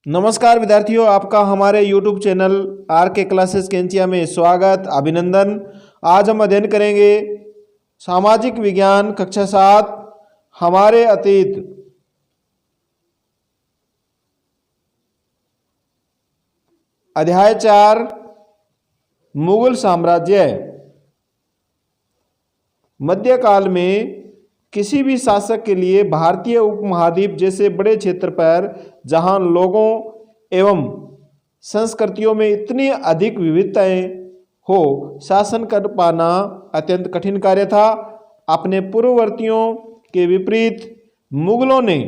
नमस्कार विद्यार्थियों, आपका हमारे YouTube चैनल आर के क्लासेस केंचिया में स्वागत अभिनंदन। आज हम अध्ययन करेंगे सामाजिक विज्ञान कक्षा 7 हमारे अतीत। अध्याय 4 मुगल साम्राज्य। मध्यकाल में किसी भी शासक के लिए भारतीय उपमहाद्वीप जैसे बड़े क्षेत्र पर जहां लोगों एवं संस्कृतियों में इतनी अधिक विविधताएं हो, शासन कर पाना अत्यंत कठिन कार्य था। अपने पूर्ववर्तियों के विपरीत मुगलों ने,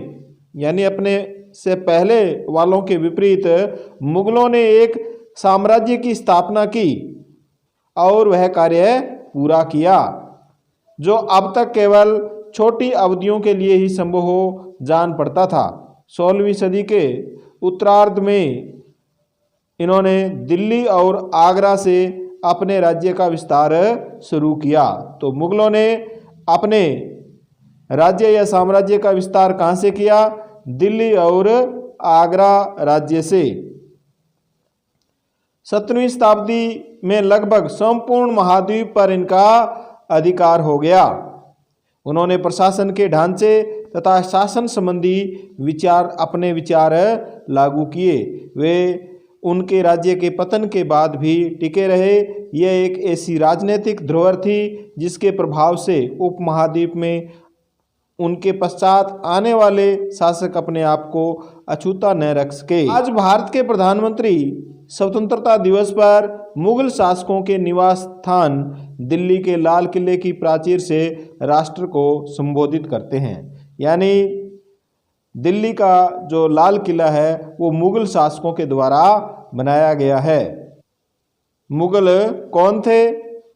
यानी अपने से पहले वालों के विपरीत मुगलों ने एक साम्राज्य की स्थापना की और वह कार्य पूरा किया जो अब तक केवल छोटी अवधियों के लिए ही संभव हो जान पड़ता था। 16वीं सदी के उत्तरार्ध में इन्होंने दिल्ली और आगरा से अपने राज्य का विस्तार शुरू किया। तो मुगलों ने अपने राज्य या साम्राज्य का विस्तार कहाँ से किया? दिल्ली और आगरा राज्य से। 17वीं शताब्दी में लगभग संपूर्ण महाद्वीप पर इनका अधिकार हो गया। उन्होंने प्रशासन के ढांचे तथा शासन संबंधी अपने विचार लागू किए। वे उनके राज्य के पतन के बाद भी टिके रहे। यह एक ऐसी राजनीतिक धरोहर थी जिसके प्रभाव से उपमहाद्वीप में उनके पश्चात आने वाले शासक अपने आप को अछूता न रख सके। आज भारत के प्रधानमंत्री स्वतंत्रता दिवस पर मुगल शासकों के निवास स्थान दिल्ली के लाल किले की प्राचीर से राष्ट्र को संबोधित करते हैं। यानी दिल्ली का जो लाल किला है वो मुगल शासकों के द्वारा बनाया गया है। मुगल कौन थे?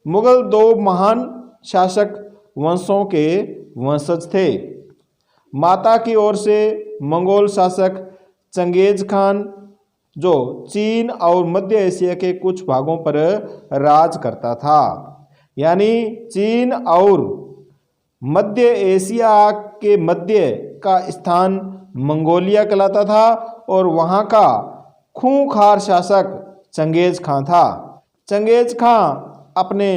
मुगल दो महान शासक वंशों के वंशज थे। माता की ओर से मंगोल शासक चंगेज खान, जो चीन और मध्य एशिया के कुछ भागों पर राज करता था। यानी चीन और मध्य एशिया के मध्य का स्थान मंगोलिया कहलाता था और वहाँ का खूंखार शासक चंगेज खां था। चंगेज खां अपने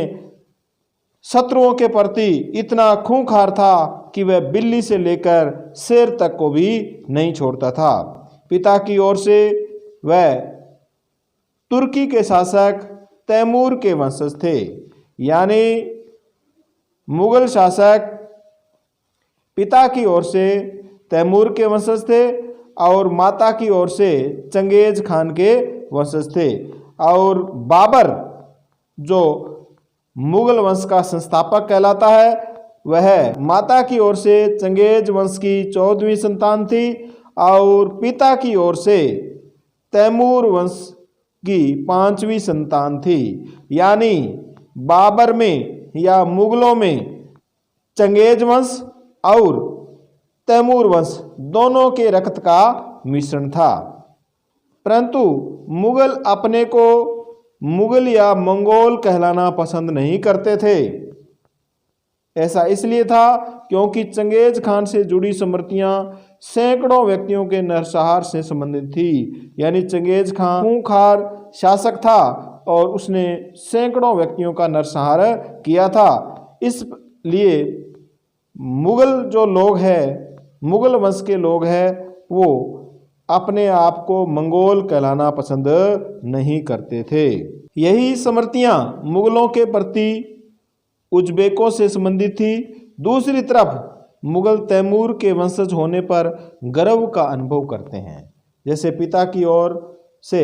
शत्रुओं के प्रति इतना खूंखार था कि वह बिल्ली से लेकर शेर तक को भी नहीं छोड़ता था। पिता की ओर से वह तुर्की के शासक तैमूर के वंशज थे। यानी मुगल शासक पिता की ओर से तैमूर के वंशज थे और माता की ओर से चंगेज खान के वंशज थे। और बाबर, जो मुगल वंश का संस्थापक कहलाता है, वह माता की ओर से चंगेज वंश की 14वीं संतान थी और पिता की ओर से तैमूर वंश की 5वीं संतान थी। यानी बाबर में या मुगलों में चंगेज वंश और तैमूर वंश दोनों के रक्त का मिश्रण था। परंतु मुगल अपने को मुगल या मंगोल कहलाना पसंद नहीं करते थे। ऐसा इसलिए था क्योंकि चंगेज खान से जुड़ी स्मृतियां सैकड़ों व्यक्तियों के नरसंहार से संबंधित थी। यानी चंगेज खान खूंखार शासक था और उसने सैकड़ों व्यक्तियों का नरसंहार किया था। इसलिए मुगल जो लोग हैं, मुगल वंश के लोग हैं, वो अपने आप को मंगोल कहलाना पसंद नहीं करते थे। यही स्मृतियां मुगलों के प्रति उज्बेकों से संबंधित थी। दूसरी तरफ मुगल तैमूर के वंशज होने पर गर्व का अनुभव करते हैं। जैसे पिता की ओर से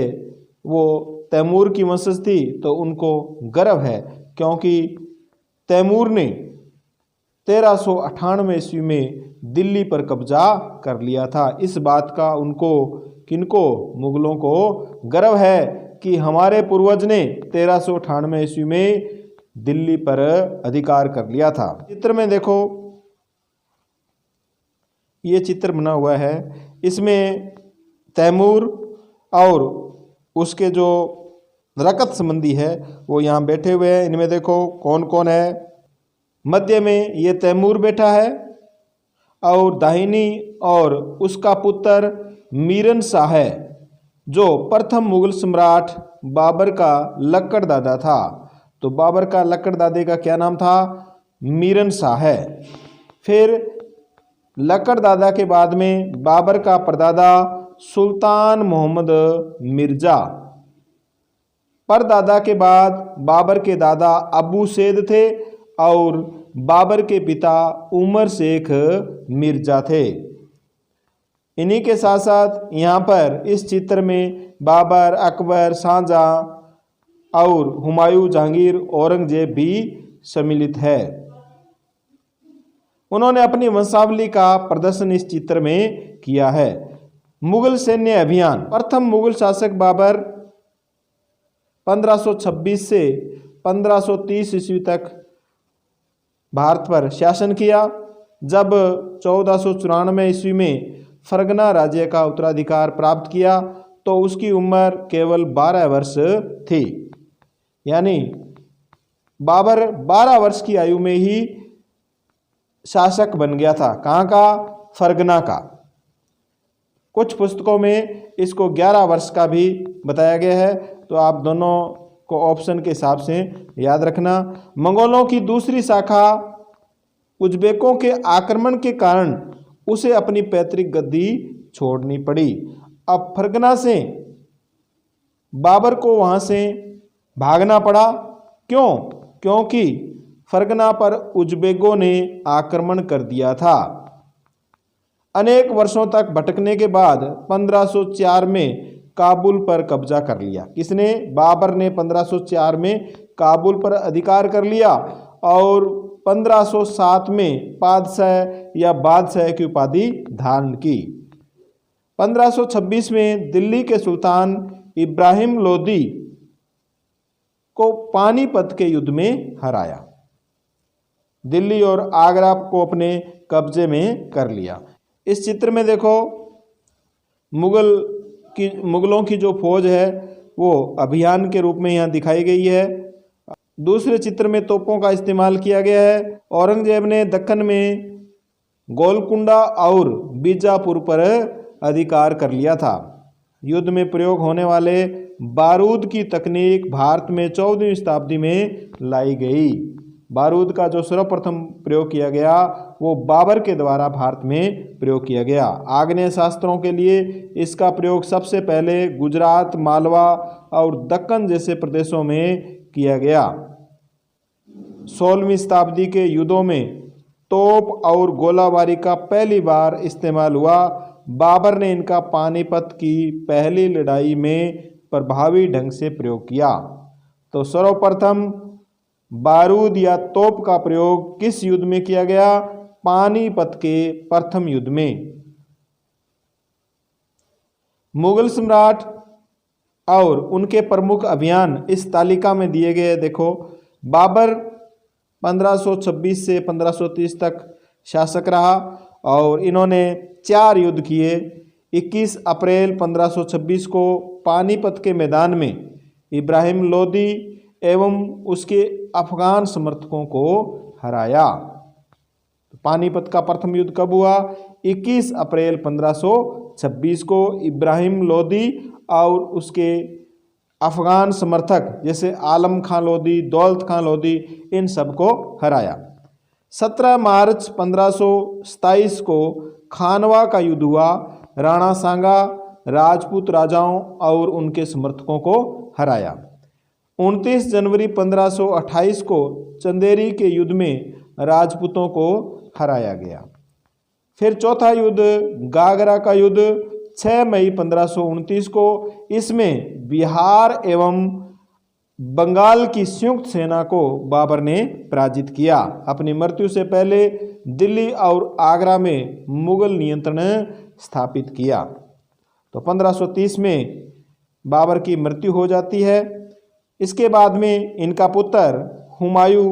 वो तैमूर की वंशज थी तो उनको गर्व है क्योंकि तैमूर ने 1398 ईस्वी में दिल्ली पर कब्जा कर लिया था। इस बात का उनको, किनको? मुगलों को गर्व है कि हमारे पूर्वज ने 1398 ईस्वी में दिल्ली पर अधिकार कर लिया था। चित्र में देखो, ये चित्र बना हुआ है। इसमें तैमूर और उसके जो रकत संबंधी है वो यहाँ बैठे हुए हैं। इनमें देखो कौन कौन है। मध्य में ये तैमूर बैठा है और दाहिनी और उसका पुत्र मीरन शाह है। जो प्रथम मुगल सम्राट बाबर का लक्कड़ दादा था। तो बाबर का लक्कड़ दादे का क्या नाम था? मीरन शाह है। फिर लक्कड़ दादा के बाद में बाबर का परदादा सुल्तान मोहम्मद मिर्जा। परदादा के बाद बाबर के दादा अबू सैद थे और बाबर के पिता उमर शेख मिर्जा थे। इन्हीं के साथ साथ यहाँ पर इस चित्र में बाबर, अकबर, शाहजहां और हुमायूं, जहांगीर, औरंगजेब भी सम्मिलित है। उन्होंने अपनी वंशावली का प्रदर्शन इस चित्र में किया है। मुगल सैन्य अभियान। प्रथम मुगल शासक बाबर 1526 से 1530 ईस्वी तक भारत पर शासन किया। जब 1494 ईस्वी में फरगना राज्य का उत्तराधिकार प्राप्त किया तो उसकी उम्र केवल 12 वर्ष थी। यानी बाबर 12 वर्ष की आयु में ही शासक बन गया था। कहाँ का? फरगना का। कुछ पुस्तकों में इसको 11 वर्ष का भी बताया गया है, तो आप दोनों को ऑप्शन के हिसाब से याद रखना। मंगोलों की दूसरी शाखा उज्बेकों के आक्रमण के कारण उसे अपनी पैतृक गद्दी छोड़नी पड़ी। अब फरगना से बाबर को वहां से भागना पड़ा। क्यों? क्योंकि फरगना पर उज्बेकों ने आक्रमण कर दिया था। अनेक वर्षों तक भटकने के बाद 1504 में काबुल पर कब्जा कर लिया। किसने? बाबर ने 1504 में काबुल पर अधिकार कर लिया और 1507 में पादशाह या बादशाह की उपाधि धारण की। 1526 में दिल्ली के सुल्तान इब्राहिम लोदी को पानीपत के युद्ध में हराया। दिल्ली और आगरा को अपने कब्जे में कर लिया। इस चित्र में देखो मुगलों की जो फौज है वो अभियान के रूप में यहाँ दिखाई गई है। दूसरे चित्र में तोपों का इस्तेमाल किया गया है। औरंगजेब ने दक्कन में गोलकुंडा और बीजापुर पर अधिकार कर लिया था। युद्ध में प्रयोग होने वाले बारूद की तकनीक भारत में 14वीं शताब्दी में लाई गई। बारूद का जो सर्वप्रथम प्रयोग किया गया वो बाबर के द्वारा भारत में प्रयोग किया गया। आग्नेय शास्त्रों के लिए इसका प्रयोग सबसे पहले गुजरात, मालवा और दक्कन जैसे प्रदेशों में किया गया। 16वीं शताब्दी के युद्धों में तोप और गोलाबारी का पहली बार इस्तेमाल हुआ। बाबर ने इनका पानीपत की पहली लड़ाई में प्रभावी ढंग से प्रयोग किया। तो सर्वप्रथम बारूद या तोप का प्रयोग किस युद्ध में किया गया? पानीपत के प्रथम युद्ध में। मुगल सम्राट और उनके प्रमुख अभियान इस तालिका में दिए गए। देखो, बाबर 1526 से 1530 तक शासक रहा और इन्होंने 4 युद्ध किए। 21 अप्रैल 1526 को पानीपत के मैदान में इब्राहिम लोदी एवं उसके अफगान समर्थकों को हराया। पानीपत का प्रथम युद्ध कब हुआ? 21 अप्रैल 1526 को इब्राहिम लोदी और उसके अफगान समर्थक जैसे आलम खां लोदी, दौलत खां लोदी, इन सबको हराया। 17 मार्च 1527 को खानवा का युद्ध हुआ। राणा सांगा राजपूत राजाओं और उनके समर्थकों को हराया। 29 जनवरी 1528 को चंदेरी के युद्ध में राजपूतों को हराया गया। फिर चौथा युद्ध गागरा का युद्ध 6 मई 1529 को। इसमें बिहार एवं बंगाल की संयुक्त सेना को बाबर ने पराजित किया। अपनी मृत्यु से पहले दिल्ली और आगरा में मुगल नियंत्रण स्थापित किया। तो 1530 में बाबर की मृत्यु हो जाती है। इसके बाद में इनका पुत्र हुमायूं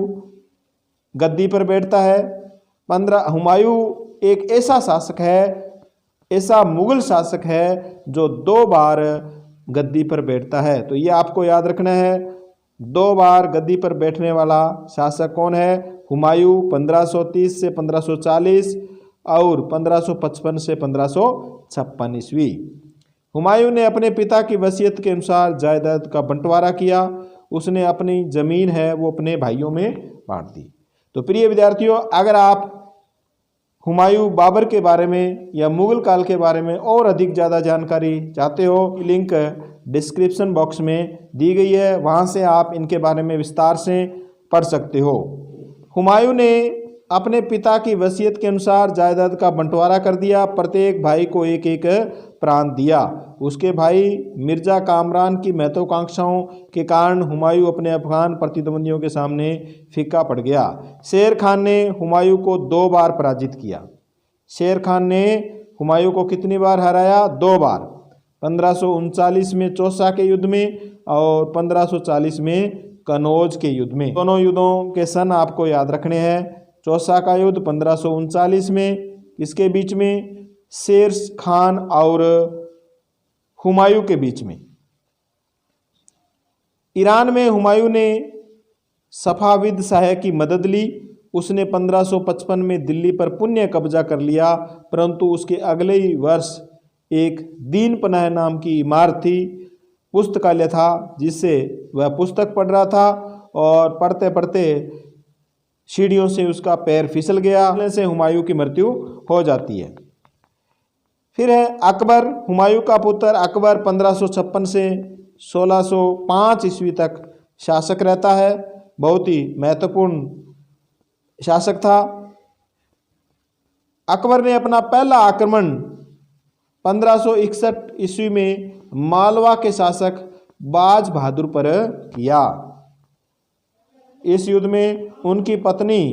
गद्दी पर बैठता है। हुमायूं एक ऐसा शासक है, ऐसा मुगल शासक है जो 2 बार गद्दी पर बैठता है। तो ये आपको याद रखना है, 2 बार गद्दी पर बैठने वाला शासक कौन है? हुमायूं 1530 से 1540 और 1555 से 1556 ईस्वी। हुमायूं ने अपने पिता की वसीयत के अनुसार जायदाद का बंटवारा किया। उसने अपनी ज़मीन है वो अपने भाइयों में बांट दी। तो प्रिय विद्यार्थियों, अगर आप हुमायूं बाबर के बारे में या मुगल काल के बारे में और अधिक ज़्यादा जानकारी चाहते हो, लिंक डिस्क्रिप्शन बॉक्स में दी गई है, वहाँ से आप इनके बारे में विस्तार से पढ़ सकते हो। हुमायूं ने अपने पिता की वसीयत के अनुसार जायदाद का बंटवारा कर दिया। प्रत्येक भाई को एक एक प्रांत दिया। उसके भाई मिर्जा कामरान की महत्वाकांक्षाओं के कारण हुमायूं अपने अफगान प्रतिद्वंदियों के सामने फीका पड़ गया। शेर खान ने हुमायूं को 2 बार पराजित किया। शेर खान ने हुमायूं को कितनी बार हराया? 2 बार। 1539 में चौसा के युद्ध में और 1540 में कनौज के युद्ध में। दोनों युद्धों के सन आपको याद रखने हैं। चौसा का युद्ध 1539 में, इसके बीच में शेर खान और हुमायूं के बीच में। ईरान में हुमायूं ने सफाविद शाह की मदद ली। उसने 1555 में दिल्ली पर पुण्य कब्जा कर लिया, परंतु उसके अगले ही वर्ष एक दीन पनाह नाम की इमारत थी, पुस्तकालय था, जिससे वह पुस्तक पढ़ रहा था और पढ़ते पढ़ते सीढ़ियों से उसका पैर फिसल गया, से हुमायूं की मृत्यु हो जाती है। फिर है अकबर। हुमायूं का पुत्र अकबर 1556 से 1605 ईस्वी तक शासक रहता है। बहुत ही महत्वपूर्ण शासक था। अकबर ने अपना पहला आक्रमण 1561 ईस्वी में मालवा के शासक बाज बहादुर पर किया। इस युद्ध में उनकी पत्नी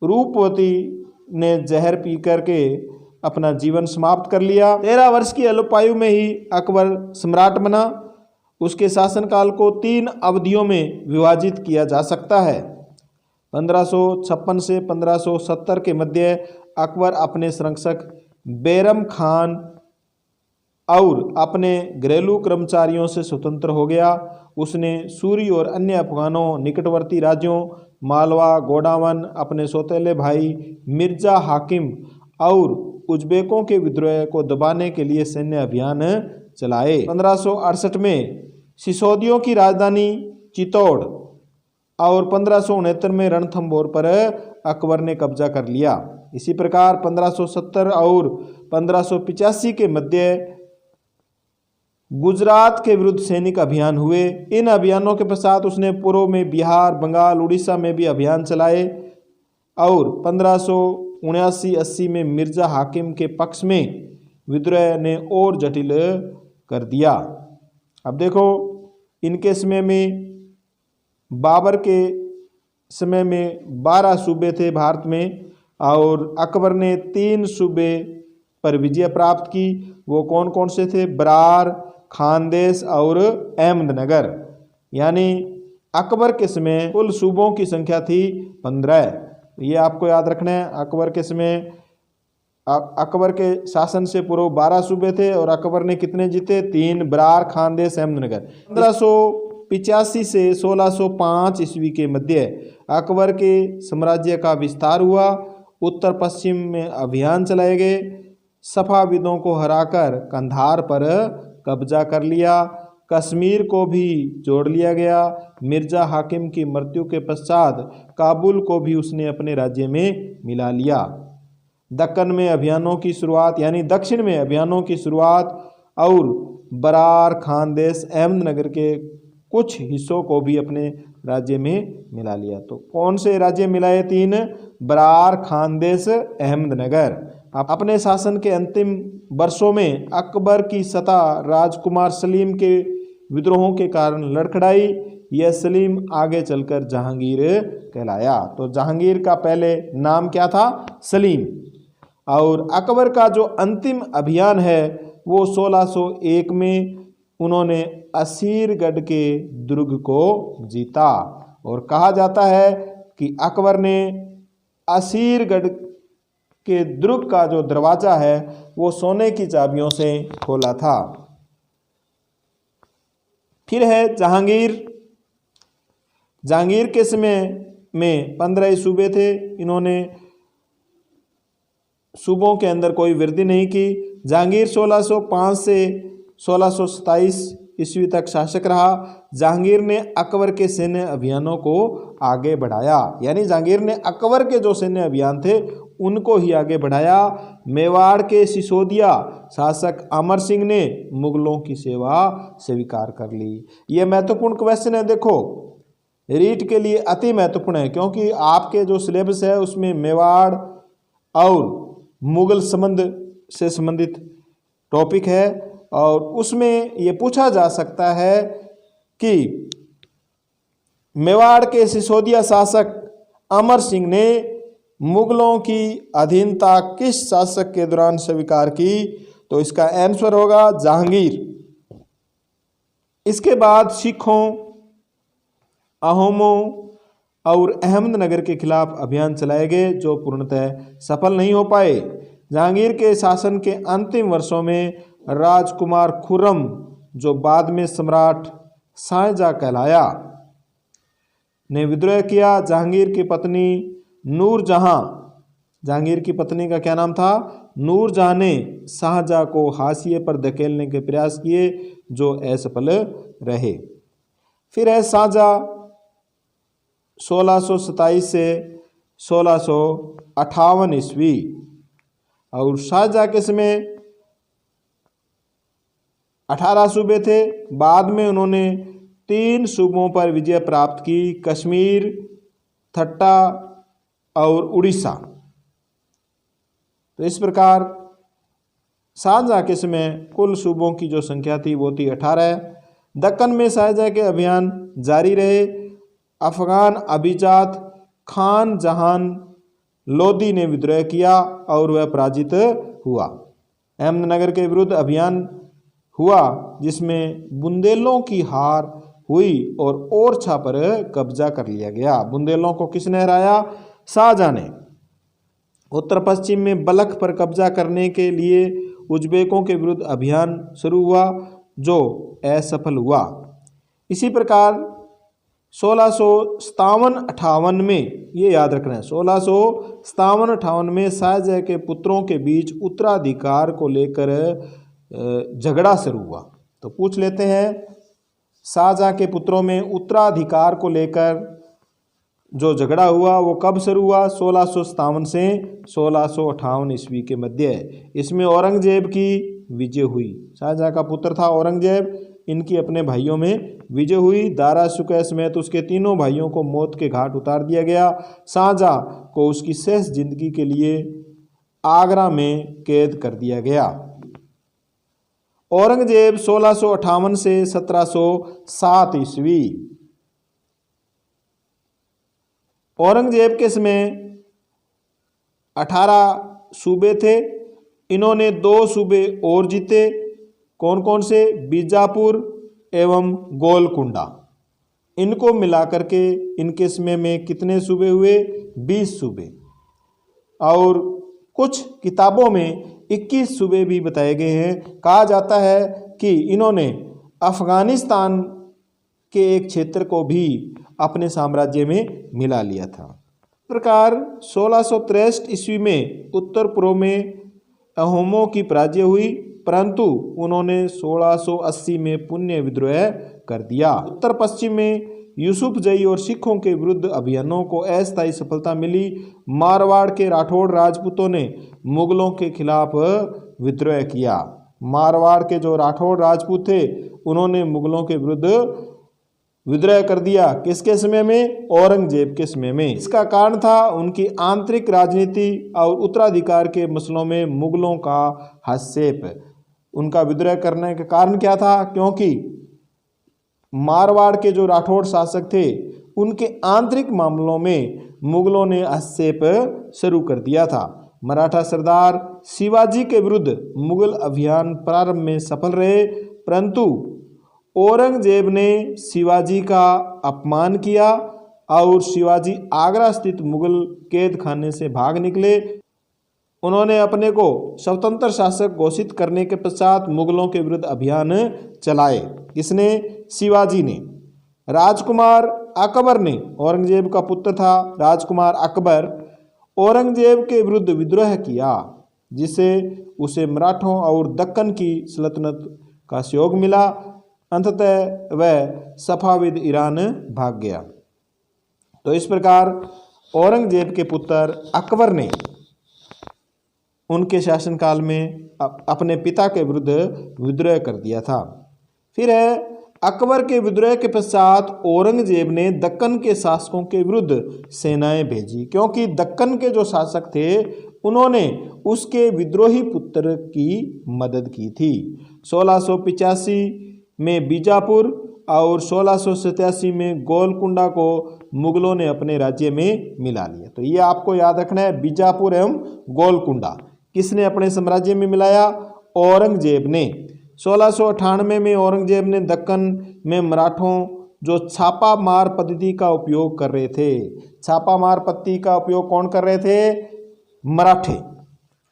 रूपवती ने जहर पी करके अपना जीवन समाप्त कर लिया। 13 वर्ष की अल्पायु में ही अकबर सम्राट बना। उसके शासनकाल को 3 अवधियों में विभाजित किया जा सकता है। 1556 से 1570 के मध्य अकबर अपने संरक्षक बैरम खान और अपने घरेलू कर्मचारियों से स्वतंत्र हो गया। उसने सूरी और अन्य अफगानों निकटवर्ती राज्यों मालवा, गोडावन, अपने सौतेले भाई मिर्जा हाकिम और उज्बेकों के विद्रोह को दबाने के लिए सैन्य अभियान चलाए। 1568 में सिसोदियों की राजधानी चित्तौड़ और 1569 में रणथंभौर पर अकबर ने कब्जा कर लिया। इसी प्रकार 1570 और 1585 के मध्य गुजरात के विरुद्ध सैनिक अभियान हुए। इन अभियानों के पश्चात उसने पूर्व में बिहार, बंगाल, उड़ीसा में भी अभियान चलाए और 1579-80 में मिर्जा हाकिम के पक्ष में विद्रोह ने और जटिल कर दिया। अब देखो, इनके समय में बाबर के समय में 12 सूबे थे भारत में और अकबर ने 3 सूबे पर विजय प्राप्त की। वो कौन कौन से थे? बरार, खानदेश और अहमदनगर। यानी अकबर के समय कुल सूबों की संख्या थी 15। ये आपको याद रखना है। अकबर के समय, अकबर के शासन से पूर्व 12 सूबे थे और अकबर ने कितने जीते? 3, बरार, खानदेश, अहमदनगर। 1585 से 1605 ईस्वी के मध्य अकबर के साम्राज्य का विस्तार हुआ। उत्तर पश्चिम में अभियान चलाए गए। सफाविदों को हराकर कंधार पर कब्जा कर लिया। कश्मीर को भी जोड़ लिया गया। मिर्जा हाकिम की मृत्यु के पश्चात काबुल को भी उसने अपने राज्य में मिला लिया। दक्कन में अभियानों की शुरुआत, यानी दक्षिण में अभियानों की शुरुआत और बरार, खानदेश, अहमदनगर के कुछ हिस्सों को भी अपने राज्य में मिला लिया। तो कौन से राज्य मिलाए? 3, बरार, खानदेश, अहमदनगर। अपने शासन के अंतिम वर्षों में अकबर की सत्ता राजकुमार सलीम के विद्रोहों के कारण लड़खड़ाई। यह सलीम आगे चलकर जहांगीर कहलाया। तो जहांगीर का पहले नाम क्या था? सलीम। और अकबर का जो अंतिम अभियान है वो 1601 में उन्होंने असीरगढ़ के दुर्ग को जीता। और कहा जाता है कि अकबर ने असीरगढ़ के दुर्ग का जो दरवाजा है वो सोने की चाबियों से खोला था। फिर है जहांगीर। जहांगीर के समय में 15 सूबे थे। इन्होंने सूबों के अंदर कोई वृद्धि नहीं की। जहांगीर 1605 से 1627 ईस्वी तक शासक रहा। जहांगीर ने अकबर के सैन्य अभियानों को आगे बढ़ाया, यानी जहांगीर ने अकबर के जो सैन्य अभियान थे उनको ही आगे बढ़ाया। मेवाड़ के सिसोदिया शासक अमर सिंह ने मुगलों की सेवा स्वीकार कर ली। ये महत्वपूर्ण क्वेश्चन है, देखो रीट के लिए अति महत्वपूर्ण है, क्योंकि आपके जो सिलेबस है उसमें मेवाड़ और मुगल संबंध से संबंधित टॉपिक है और उसमें ये पूछा जा सकता है कि मेवाड़ के सिसोदिया शासक अमर सिंह ने मुगलों की अधीनता किस शासक के दौरान स्वीकार की, तो इसका आंसर होगा जहांगीर। इसके बाद सिखों, अहोमों और अहमदनगर के खिलाफ अभियान चलाए गए जो पूर्णतः सफल नहीं हो पाए। जहांगीर के शासन के अंतिम वर्षों में राजकुमार खुर्रम, जो बाद में सम्राट शाहजहां कहलाया, ने विद्रोह किया। जहांगीर की पत्नी नूरजहां, जहांगीर की पत्नी का क्या नाम था, नूरजहां ने शाहजहां को हाशिए पर धकेलने के प्रयास किए जो असफल रहे। फिर है शाहजहां 1627 से 1658 ईस्वी, और शाहजहां के समय 18 सूबे थे। बाद में उन्होंने 3 सूबों पर विजय प्राप्त की, कश्मीर, थट्टा और उड़ीसा। तो इस प्रकार शाहजहां के समय कुल सूबों की जो संख्या थी वो थी 18। दक्कन में शाहजहां के अभियान जारी रहे। अफगान अभिजात खान जहान लोदी ने विद्रोह किया और वह पराजित हुआ। अहमदनगर के विरुद्ध अभियान हुआ जिसमें बुंदेलों की हार हुई और ओरछा पर कब्जा कर लिया गया। बुंदेलों को किसने हराया, शाहजहां ने। उत्तर पश्चिम में बलख पर कब्जा करने के लिए उज्बेकों के विरुद्ध अभियान शुरू हुआ जो असफल हुआ। इसी प्रकार 1657-58 में, ये याद रखना है, 1657-58 में शाहजहां के पुत्रों के बीच उत्तराधिकार को लेकर झगड़ा शुरू हुआ। तो पूछ लेते हैं, शाहजहां के पुत्रों में उत्तराधिकार को लेकर जो झगड़ा हुआ वो कब शुरू हुआ, 1657 से 1658 ईस्वी के मध्य। इसमें औरंगजेब की विजय हुई। शाहजहां का पुत्र था औरंगजेब, इनकी अपने भाइयों में विजय हुई। दारा शुकोह समेत उसके तीनों भाइयों को मौत के घाट उतार दिया गया। शाहजहां को उसकी शेष जिंदगी के लिए आगरा में कैद कर दिया गया। औरंगजेब 1658 से 1707 ईस्वी। औरंगजेब के समय 18 सूबे थे। इन्होंने 2 सूबे और जीते। कौन कौन से, बीजापुर एवं गोलकुंडा। इनको मिलाकर के इनके समय में कितने सूबे हुए, 20 सूबे। और कुछ किताबों में 21 सूबे भी बताए गए हैं। कहा जाता है कि इन्होंने अफगानिस्तान के एक क्षेत्र को भी अपने साम्राज्य में मिला लिया था। इस प्रकार 1663 ईस्वी में उत्तर पूर्व में अहोमों की पराजय हुई, परंतु उन्होंने 1680 में पुण्य विद्रोह कर दिया। उत्तर पश्चिम में यूसुफजई और सिखों के विरुद्ध अभियानों को अस्थायी सफलता मिली। मारवाड़ के राठौड़ राजपूतों ने मुगलों के खिलाफ विद्रोह किया। मारवाड़ के जो राठौड़ राजपूत थे उन्होंने मुगलों के विरुद्ध विद्रोह कर दिया। किसके समय में, औरंगजेब के समय में। इसका कारण था उनकी आंतरिक राजनीति और उत्तराधिकार के मसलों में मुगलों का हस्तक्षेप। उनका विद्रोह करने का कारण क्या था, क्योंकि मारवाड़ के जो राठौड़ शासक थे उनके आंतरिक मामलों में मुगलों ने हस्तक्षेप शुरू कर दिया था। मराठा सरदार शिवाजी के विरुद्ध मुगल अभियान प्रारंभ में सफल रहे, परंतु औरंगजेब ने शिवाजी का अपमान किया और शिवाजी आगरा स्थित मुगल कैद खाने से भाग निकले। उन्होंने अपने को स्वतंत्र शासक घोषित करने के पश्चात मुगलों के विरुद्ध अभियान चलाए। किसने, शिवाजी ने। राजकुमार अकबर ने, औरंगजेब का पुत्र था राजकुमार अकबर, औरंगजेब के विरुद्ध विद्रोह किया जिससे उसे मराठों और दक्कन की सल्तनत का सहयोग मिला। अंततः वह सफाविद ईरान भाग गया। तो इस प्रकार औरंगजेब के पुत्र अकबर ने उनके शासनकाल में अपने पिता के विरुद्ध विद्रोह कर दिया था। फिर है अकबर के विद्रोह के पश्चात औरंगजेब ने दक्कन के शासकों के विरुद्ध सेनाएं भेजी, क्योंकि दक्कन के जो शासक थे उन्होंने उसके विद्रोही पुत्र की मदद की थी। 1685 में बीजापुर और 1687 में गोलकुंडा को मुगलों ने अपने राज्य में मिला लिया। तो ये आपको याद रखना है, बीजापुर एवं गोलकुंडा किसने अपने साम्राज्य में मिलाया? औरंगजेब ने। 1698 में औरंगजेब ने दक्कन में मराठों जो छापा मार पद्धति का उपयोग कर रहे थे, छापा मार पद्धति का उपयोग कौन कर रहे थे? मराठे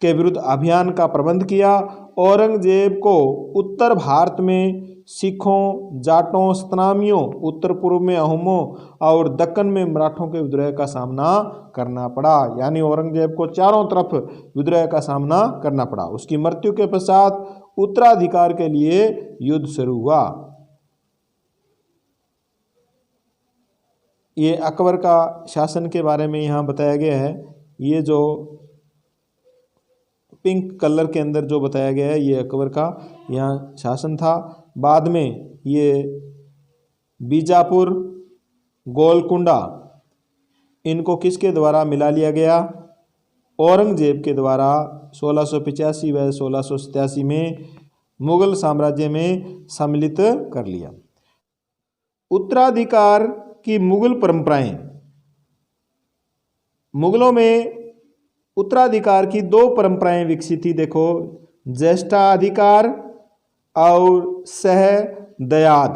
के विरुद्ध अभियान का प्रबंध किया। औरंगजेब को उत्तर भारत में सिखों, जाटों, सतनामियों, उत्तर पूर्व में अहोमों और दक्कन में मराठों के विद्रोह का सामना करना पड़ा। यानी औरंगजेब को चारों तरफ विद्रोह का सामना करना पड़ा। उसकी मृत्यु के पश्चात उत्तराधिकार के लिए युद्ध शुरू हुआ। ये अकबर का शासन के बारे में यहाँ बताया गया है। ये जो पिंक कलर के अंदर जो बताया गया है ये अकबर का यहाँ शासन था। बाद में ये बीजापुर, गोलकुंडा इनको किसके द्वारा मिला लिया गया? औरंगजेब के द्वारा 1685 व 1687 में मुगल साम्राज्य में सम्मिलित कर लिया। उत्तराधिकार की मुगल परंपराएं। मुगलों में उत्तराधिकार की दो परंपराएं विकसित थी। देखो, ज्येष्ठाधिकार और सहदयाद।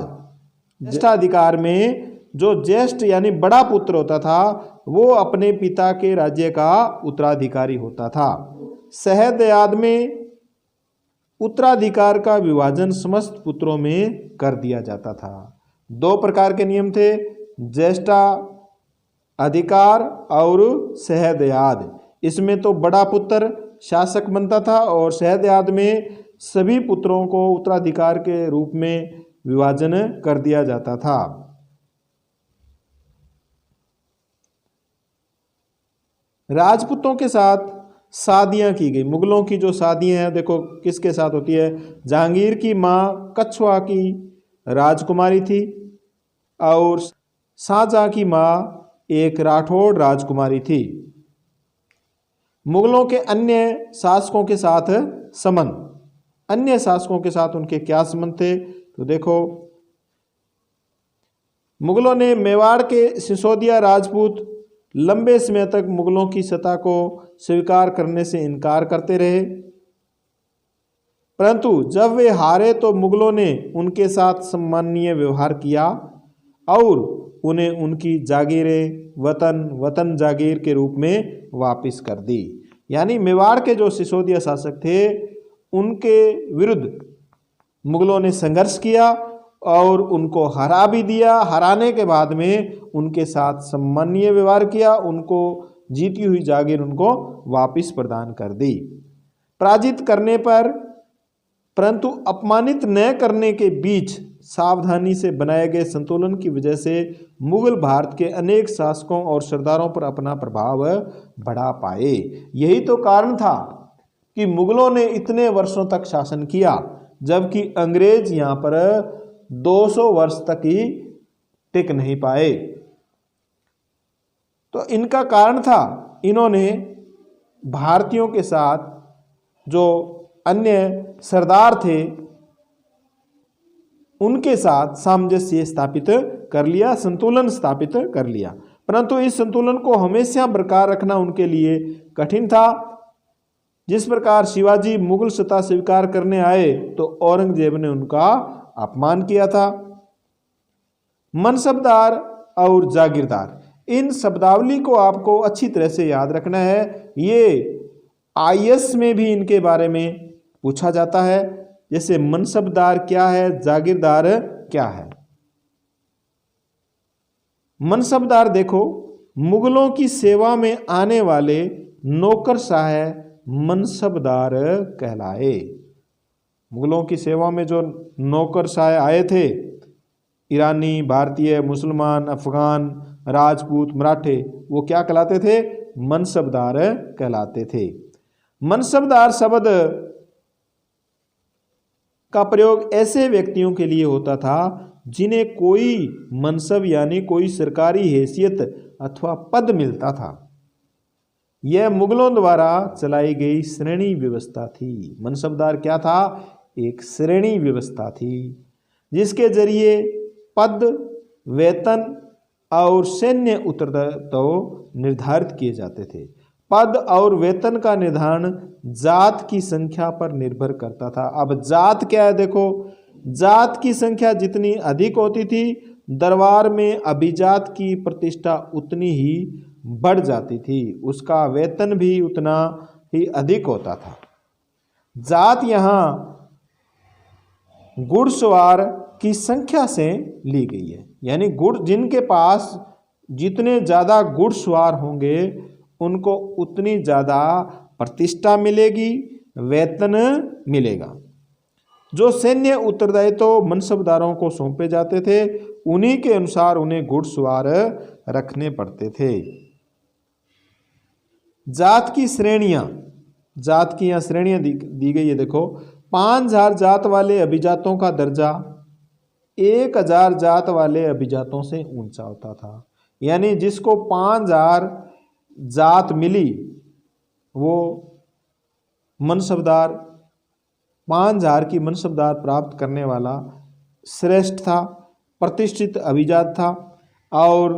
ज्येष्ठाधिकार में जो ज्येष्ठ यानी बड़ा पुत्र होता था वो अपने पिता के राज्य का उत्तराधिकारी होता था। सहदयाद में उत्तराधिकार का विभाजन समस्त पुत्रों में कर दिया जाता था। दो प्रकार के नियम थे, ज्येष्ठाधिकार और सहदयाद। इसमें तो बड़ा पुत्र शासक बनता था और सहदयाद में सभी पुत्रों को उत्तराधिकार के रूप में विभाजन कर दिया जाता था। राजपूतों के साथ शादियां की गई। मुगलों की जो शादियां हैं देखो किसके साथ होती है? जहांगीर की माँ कछवा की राजकुमारी थी और शाहजहां की माँ एक राठौड़ राजकुमारी थी। मुगलों के अन्य शासकों के साथ संबंध, अन्य शासकों के साथ उनके क्या संबंध थे? तो देखो, मुगलों ने मेवाड़ के सिसोदिया राजपूत लंबे समय तक मुगलों की सत्ता को स्वीकार करने से इनकार करते रहे, परंतु जब वे हारे तो मुगलों ने उनके साथ सम्माननीय व्यवहार किया और उन्हें उनकी जागीरें वतन जागीर के रूप में वापस कर दी। यानी मेवाड़ के जो सिसोदिया शासक थे उनके विरुद्ध मुगलों ने संघर्ष किया और उनको हरा भी दिया। हराने के बाद में उनके साथ सम्माननीय व्यवहार किया, उनको जीती हुई जागीर उनको वापस प्रदान कर दी। पराजित करने पर परंतु अपमानित न करने के बीच सावधानी से बनाए गए संतुलन की वजह से मुगल भारत के अनेक शासकों और सरदारों पर अपना प्रभाव बढ़ा पाए। यही तो कारण था कि मुगलों ने इतने वर्षों तक शासन किया, जबकि अंग्रेज यहाँ पर 200 वर्ष तक ही टिक नहीं पाए। तो इनका कारण था, इन्होंने भारतीयों के साथ जो अन्य सरदार थे उनके साथ सामंजस्य स्थापित कर लिया, संतुलन स्थापित कर लिया। परंतु इस संतुलन को हमेशा बरकरार रखना उनके लिए कठिन था। जिस प्रकार शिवाजी मुगल सत्ता स्वीकार करने आए तो औरंगजेब ने उनका अपमान किया था। मनसबदार और जागीरदार, इन शब्दावली को आपको अच्छी तरह से याद रखना है। ये आईएएस में भी इनके बारे में पूछा जाता है, जैसे मनसबदार क्या है, जागीरदार क्या है। मनसबदार देखो, मुगलों की सेवा में आने वाले नौकरशाह मनसबदार कहलाए। मुगलों की सेवा में जो नौकरशाह आए थे, ईरानी, भारतीय, मुसलमान, अफगान, राजपूत, मराठे, वो क्या कहलाते थे? मनसबदार कहलाते थे। मनसबदार शब्द का प्रयोग ऐसे व्यक्तियों के लिए होता था जिन्हें कोई मनसब यानी कोई सरकारी हैसियत अथवा पद मिलता था। यह मुगलों द्वारा चलाई गई श्रेणी व्यवस्था थी। मनसबदार क्या था? एक श्रेणी व्यवस्था थी जिसके जरिए पद, वेतन और सैन्य उत्तरदायित्व निर्धारित किए जाते थे। पद और वेतन का निर्धारण जात की संख्या पर निर्भर करता था। अब जात क्या है? देखो, जात की संख्या जितनी अधिक होती थी, दरबार में अभिजात की प्रतिष्ठा उतनी ही बढ़ जाती थी, उसका वेतन भी उतना ही अधिक होता था। जात यहाँ घुड़सवार की संख्या से ली गई है, यानी जिनके पास जितने ज़्यादा घुड़सवार होंगे उनको उतनी ज़्यादा प्रतिष्ठा मिलेगी, वेतन मिलेगा। जो सैन्य उत्तरदायित्व मनसबदारों को सौंपे जाते थे, उन्हीं के अनुसार उन्हें घुड़सवार रखने पड़ते थे। जात की श्रेणियां, जात की यहाँ श्रेणियां दी गई है। देखो, 5000 जात वाले अभिजातों का दर्जा 1000 जात वाले अभिजातों से ऊंचा होता था। यानी जिसको 5000 जात मिली वो मनसबदार, 5000 की मनसबदार प्राप्त करने वाला श्रेष्ठ था, प्रतिष्ठित अभिजात था। और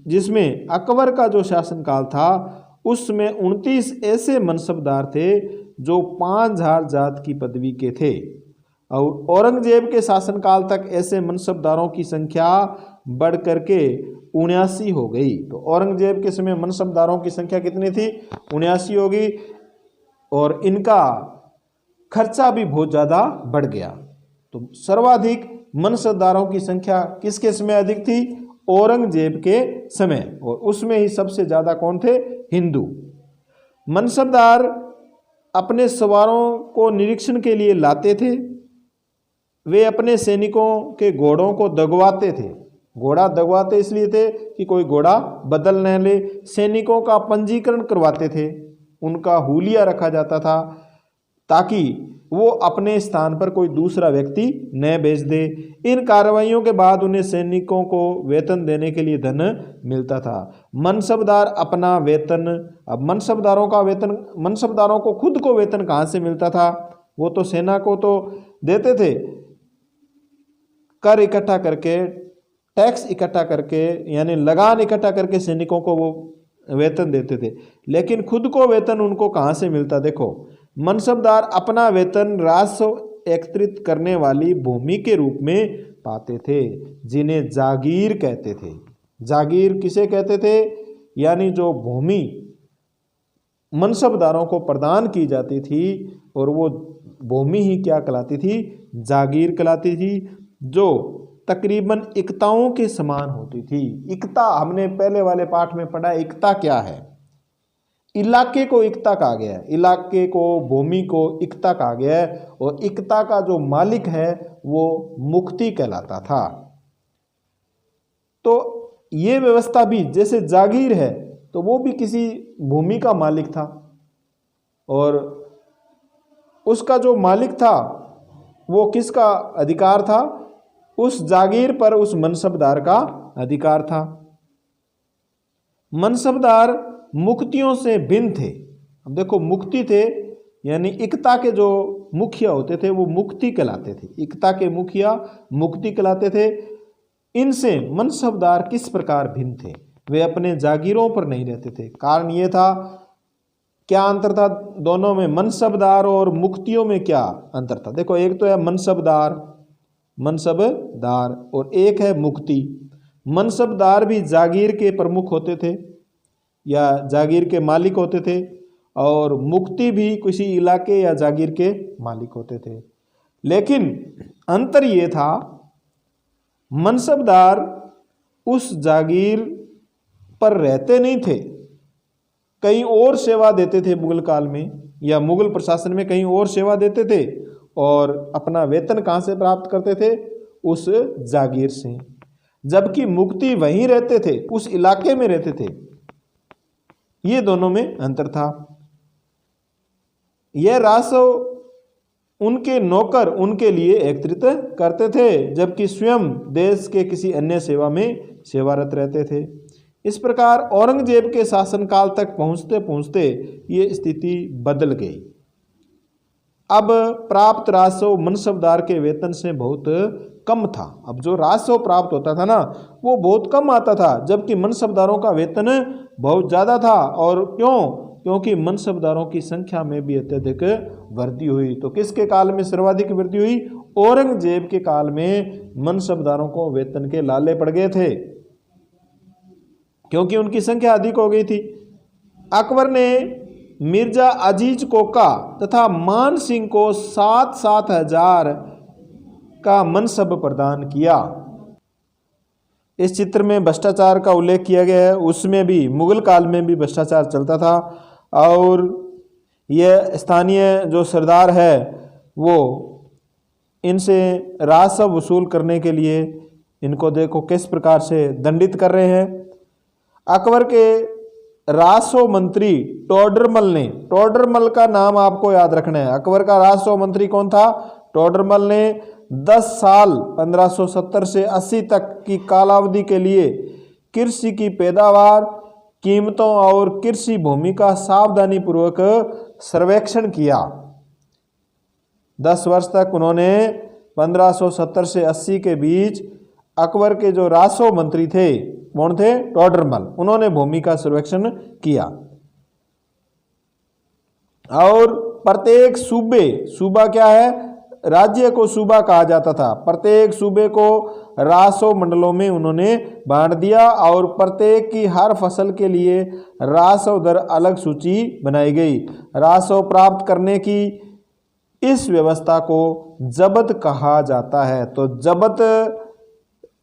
जिसमें अकबर का जो शासनकाल था उसमें 29 ऐसे मनसबदार थे जो 5000 जात की पदवी के थे। और औरंगजेब के शासनकाल तक ऐसे मनसबदारों की संख्या बढ़ करके 79 हो गई। तो औरंगजेब के समय मनसबदारों की संख्या कितनी थी? 79 होगी। और इनका खर्चा भी बहुत ज़्यादा बढ़ गया। तो सर्वाधिक मनसबदारों की संख्या किसके समय अधिक थी? औरंगजेब के समय। और उसमें ही सबसे ज़्यादा कौन थे? हिंदू। मनसबदार अपने सवारों को निरीक्षण के लिए लाते थे। वे अपने सैनिकों के घोड़ों को दगवाते थे। घोड़ा दगवाते इसलिए थे कि कोई घोड़ा बदल न ले। सैनिकों का पंजीकरण करवाते थे, उनका हुलिया रखा जाता था ताकि वो अपने स्थान पर कोई दूसरा व्यक्ति न भेज दे। इन कार्रवाइयों के बाद उन्हें सैनिकों को वेतन देने के लिए धन मिलता था। मनसबदार अपना वेतन, अब मनसबदारों का वेतन, मनसबदारों को खुद को वेतन कहाँ से मिलता था? वो तो सेना को तो देते थे, कर इकट्ठा करके, टैक्स इकट्ठा करके, यानी लगान इकट्ठा करके सैनिकों को वो वेतन देते थे। लेकिन खुद को वेतन उनको कहाँ से मिलता? देखो, मनसबदार अपना वेतन राजस्व एकत्रित करने वाली भूमि के रूप में पाते थे, जिन्हें जागीर कहते थे। जागीर किसे कहते थे? यानी जो भूमि मनसबदारों को प्रदान की जाती थी और वो भूमि ही क्या कहलाती थी? जागीर कहलाती थी, जो तकरीबन इक्ताओं के समान होती थी। इक्ता हमने पहले वाले पाठ में पढ़ा। इक्ता क्या है? इलाके को इक्ता कहा गया है, इलाके को, भूमि को इक्ता कहा गया है। और इक्ता का जो मालिक है वो मुक्ति कहलाता था। तो ये व्यवस्था भी, जैसे जागीर है तो वो भी किसी भूमि का मालिक था, और उसका जो मालिक था वो किसका अधिकार था? उस जागीर पर उस मनसबदार का अधिकार था। मनसबदार मुक्तियों से भिन्न थे। अब देखो, मुक्ति थे यानी इक्ता के जो मुखिया होते थे वो मुक्ति कहलाते थे। इक्ता के मुखिया मुक्ति कहलाते थे। इनसे मनसबदार किस प्रकार भिन्न थे? वे अपने जागीरों पर नहीं रहते थे। कारण ये था, क्या अंतर था दोनों में? मनसबदार और मुक्तियों में क्या अंतर था? देखो, एक तो है मनसबदार, मनसबदार, और एक है मुक्ति। मनसबदार भी जागीर के प्रमुख होते थे या जागीर के मालिक होते थे, और मुक्ति भी किसी इलाके या जागीर के मालिक होते थे। लेकिन अंतर ये था, मनसबदार उस जागीर पर रहते नहीं थे, कहीं और सेवा देते थे। मुगल काल में या मुगल प्रशासन में कहीं और सेवा देते थे, और अपना वेतन कहाँ से प्राप्त करते थे? उस जागीर से। जबकि मुक्ति वहीं रहते थे, उस इलाके में रहते थे। ये दोनों में अंतर था। यह राजस्व उनके नौकर उनके लिए एकत्रित करते थे, जबकि स्वयं देश के किसी अन्य सेवा में सेवारत रहते थे। इस प्रकार औरंगजेब के शासनकाल तक पहुंचते पहुंचते ये स्थिति बदल गई। अब प्राप्त राजस्व मनसबदार के वेतन से बहुत कम था। अब जो राजस्व प्राप्त होता था ना, वो बहुत कम आता था, जबकि मनसबदारों का वेतन बहुत ज़्यादा था। और क्यों? क्योंकि मनसबदारों की संख्या में भी अत्यधिक वृद्धि हुई। तो किसके काल में सर्वाधिक वृद्धि हुई? औरंगजेब के काल में मनसबदारों को वेतन के लाले पड़ गए थे, क्योंकि उनकी संख्या अधिक हो गई थी। अकबर ने मिर्जा अजीज कोका तथा मान सिंह को 7-7 हजार का मनसब प्रदान किया। इस चित्र में भ्रष्टाचार का उल्लेख किया गया है। उसमें भी मुगल काल में भी भ्रष्टाचार चलता था, और यह स्थानीय जो सरदार है वो इनसे राजस्व वसूल करने के लिए इनको देखो किस प्रकार से दंडित कर रहे हैं। अकबर के राजस्व मंत्री टोडरमल ने, टोडरमल का नाम आपको याद रखना है। अकबर का राजस्व मंत्री कौन था? टोडरमल ने 10 साल 1570 से 80 तक की कालावधि के लिए कृषि की पैदावार, कीमतों और कृषि भूमि का सावधानी पूर्वक सर्वेक्षण किया। 10 वर्ष तक उन्होंने 1570 से 80 के बीच अकबर के जो राजस्व मंत्री थे, कौन थे? टोडरमल। उन्होंने भूमि का सर्वेक्षण किया। और प्रत्येक सूबे, सूबा क्या है? राज्य को सूबा कहा जाता था। प्रत्येक सूबे को राजस्व मंडलों में उन्होंने बांट दिया, और प्रत्येक की हर फसल के लिए राजस्व दर अलग सूची बनाई गई। राजस्व प्राप्त करने की इस व्यवस्था को जब्त कहा जाता है। तो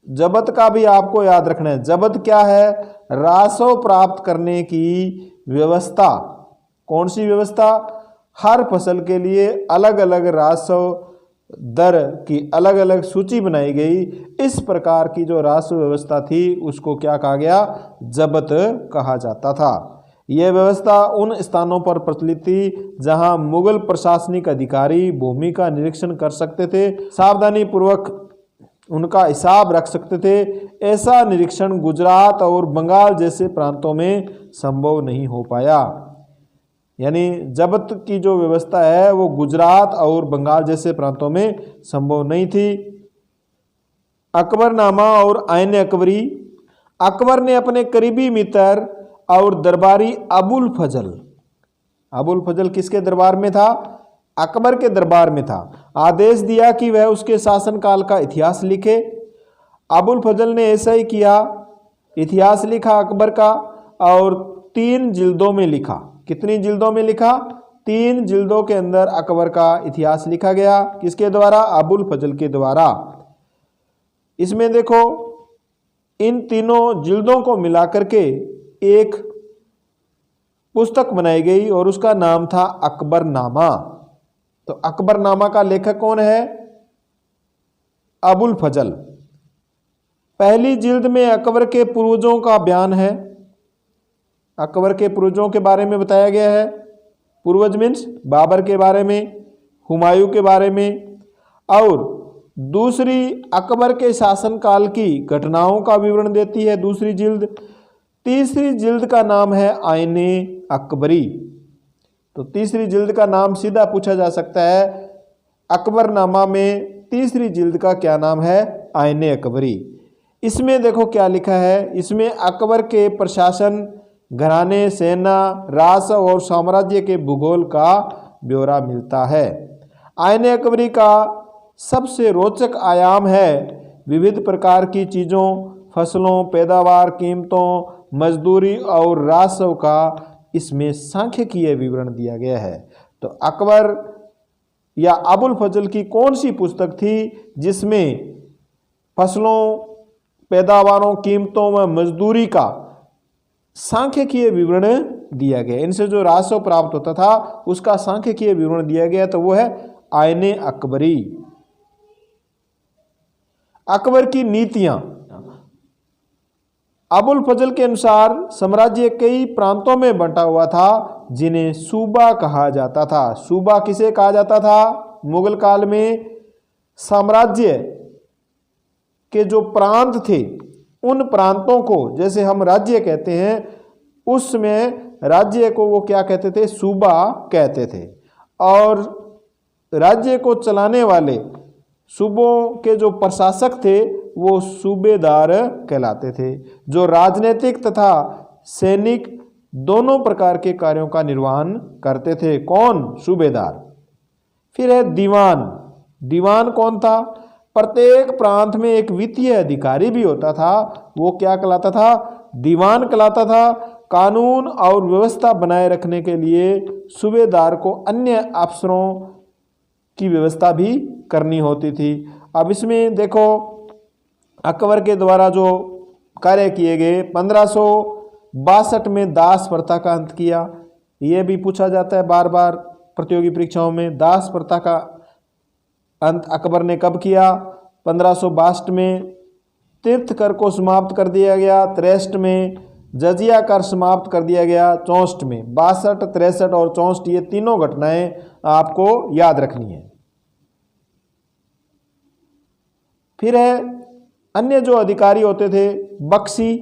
जब्त का भी आपको याद रखना है। जब्त क्या है? राजस्व प्राप्त करने की व्यवस्था। कौन सी व्यवस्था? हर फसल के लिए अलग अलग राजस्व दर की अलग अलग सूची बनाई गई। इस प्रकार की जो राजस्व व्यवस्था थी उसको क्या कहा गया? जब्त कहा जाता था। यह व्यवस्था उन स्थानों पर प्रचलित थी जहां मुगल प्रशासनिक अधिकारी भूमि का निरीक्षण कर सकते थे, सावधानी पूर्वक उनका हिसाब रख सकते थे। ऐसा निरीक्षण गुजरात और बंगाल जैसे प्रांतों में संभव नहीं हो पाया। यानी जब्त की जो व्यवस्था है वो गुजरात और बंगाल जैसे प्रांतों में संभव नहीं थी। अकबरनामा और आईन अकबरी। अकबर ने अपने करीबी मित्र और दरबारी अबुल फजल किसके दरबार में था? अकबर के दरबार में था। आदेश दिया कि वह उसके शासनकाल का इतिहास लिखे। अबुल फजल ने ऐसा ही किया। इतिहास लिखा अकबर का, और 3 जिल्दों में लिखा। कितनी जिल्दों में लिखा? 3 जिल्दों के अंदर अकबर का इतिहास लिखा गया। किसके द्वारा? अबुल फजल के द्वारा। इसमें देखो, इन तीनों जिल्दों को मिलाकर के एक पुस्तक बनाई गई और उसका नाम था अकबरनामा। तो अकबरनामा का लेखक कौन है? अबुल फजल। पहली जिल्द में अकबर के पूर्वजों का बयान है। अकबर के पूर्वजों के बारे में बताया गया है। पूर्वज मीन्स बाबर के बारे में, हुमायूं के बारे में। और दूसरी अकबर के शासनकाल की घटनाओं का विवरण देती है दूसरी जिल्द। तीसरी जिल्द का नाम है आईने अकबरी। तो तीसरी जिल्द का नाम सीधा पूछा जा सकता है, अकबरनामा में तीसरी जिल्द का क्या नाम है? आईने अकबरी। इसमें देखो क्या लिखा है। इसमें अकबर के प्रशासन, घराने, सेना, राजस्व और साम्राज्य के भूगोल का ब्यौरा मिलता है। आईने अकबरी का सबसे रोचक आयाम है विविध प्रकार की चीज़ों, फसलों, पैदावार, कीमतों, मजदूरी और राजस्व का इसमें सांख्यिकीय विवरण दिया गया है। तो अकबर या अबुल फजल की कौन सी पुस्तक थी जिसमें फसलों, पैदावारों, कीमतों व मजदूरी का सांख्यिकीय विवरण दिया गया? इनसे जो राजस्व प्राप्त होता था उसका सांख्यिकीय विवरण दिया गया, तो वो है आईने अकबरी। अकबर की नीतियां। अबुल फजल के अनुसार साम्राज्य कई प्रांतों में बंटा हुआ था जिन्हें सूबा कहा जाता था। सूबा किसे कहा जाता था? मुगल काल में साम्राज्य के जो प्रांत थे उन प्रांतों को, जैसे हम राज्य कहते हैं, उसमें राज्य को वो क्या कहते थे? सूबा कहते थे। और राज्य को चलाने वाले सूबों के जो प्रशासक थे वो सूबेदार कहलाते थे, जो राजनीतिक तथा सैनिक दोनों प्रकार के कार्यों का निर्वहन करते थे। कौन? सूबेदार। फिर है दीवान। दीवान कौन था? प्रत्येक प्रांत में एक वित्तीय अधिकारी भी होता था, वो क्या कहलाता था? दीवान कहलाता था। कानून और व्यवस्था बनाए रखने के लिए सूबेदार को अन्य अफसरों की व्यवस्था भी करनी होती थी। अब इसमें देखो अकबर के द्वारा जो कार्य किए गए, 1562 में दास प्रथा का अंत किया। ये भी पूछा जाता है बार बार प्रतियोगी परीक्षाओं में, दास प्रथा का अंत अकबर ने कब किया? 1562 में। तीर्थ कर को समाप्त कर दिया गया 63 में। जजिया कर समाप्त कर दिया गया 64 में। 62, 63 और 64 ये तीनों घटनाएं आपको याद रखनी है। फिर है अन्य जो अधिकारी होते थे, बख्शी।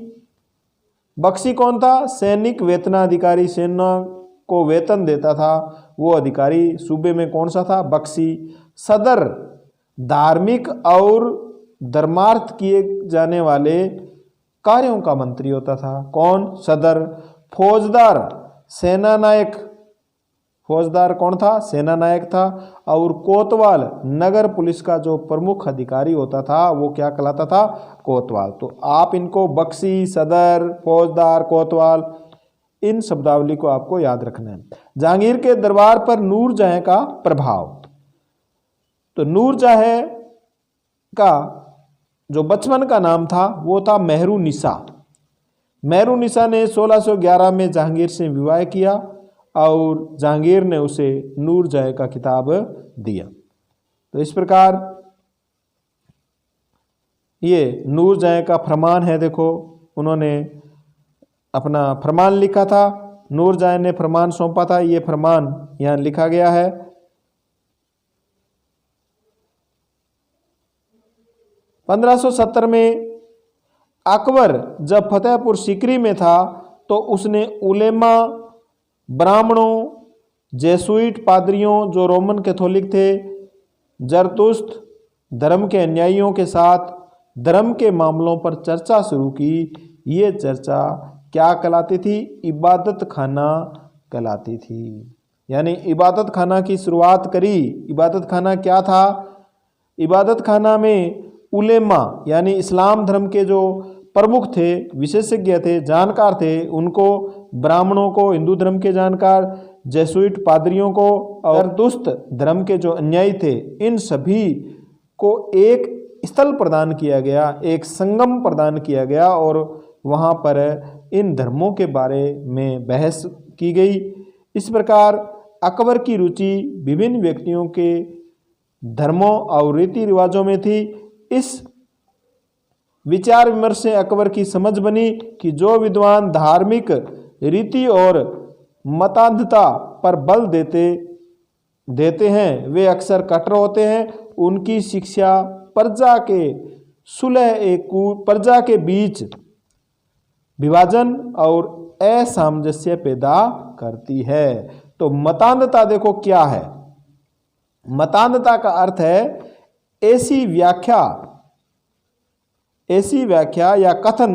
बख्शी कौन था? सैनिक वेतनाधिकारी, सेना को वेतन देता था वो अधिकारी सूबे में कौन सा था? बख्शी। सदर, धार्मिक और धर्मार्थ किए जाने वाले कार्यों का मंत्री होता था। कौन? सदर। फौजदार, सेना नायक। फौजदार कौन था? सेना नायक था। और कोतवाल, नगर पुलिस का जो प्रमुख अधिकारी होता था वो क्या कहलाता था? कोतवाल। तो आप इनको बख्शी, सदर, फौजदार, कोतवाल, इन शब्दावली को आपको याद रखना है। जहांगीर के दरबार पर नूरजहां का प्रभाव। तो नूरजहां का जो बचपन का नाम था वो था मेहरुनिसा। मेहरुनिसा ने 1611 में जहांगीर से विवाह किया और जहांगीर ने उसे नूरजहां का खिताब दिया। तो इस प्रकार ये नूरजहां का फरमान है। देखो उन्होंने अपना फरमान लिखा था, नूरजहां ने फरमान सौंपा था। ये फरमान यहाँ लिखा गया है। 1570 में अकबर जब फतेहपुर सीकरी में था तो उसने उलेमा, ब्राह्मणों, जेसुइट पादरियों जो रोमन कैथोलिक थे, जरतुस्त धर्म के अनुयायियों के साथ धर्म के मामलों पर चर्चा शुरू की। ये चर्चा क्या कहलाती थी? इबादत खाना कहलाती थी। यानी इबादत खाना की शुरुआत करी। इबादत खाना क्या था? इबादत खाना में उलेमा यानी इस्लाम धर्म के जो प्रमुख थे, विशेषज्ञ थे, जानकार थे, उनको, ब्राह्मणों को, हिंदू धर्म के जानकार, जेसुइट पादरियों को और दुस्त धर्म के जो अन्यायी थे, इन सभी को एक स्थल प्रदान किया गया, एक संगम प्रदान किया गया और वहाँ पर इन धर्मों के बारे में बहस की गई। इस प्रकार अकबर की रुचि विभिन्न व्यक्तियों के धर्मों और रीति रिवाजों में थी। इस विचार विमर्श से अकबर की समझ बनी कि जो विद्वान धार्मिक रीति और मतांधता पर बल देते हैं वे अक्सर कट्टर होते हैं। उनकी शिक्षा प्रजा के प्रजा के बीच विभाजन और असामंजस्य पैदा करती है। तो मतांधता देखो क्या है? मतांधता का अर्थ है ऐसी व्याख्या या कथन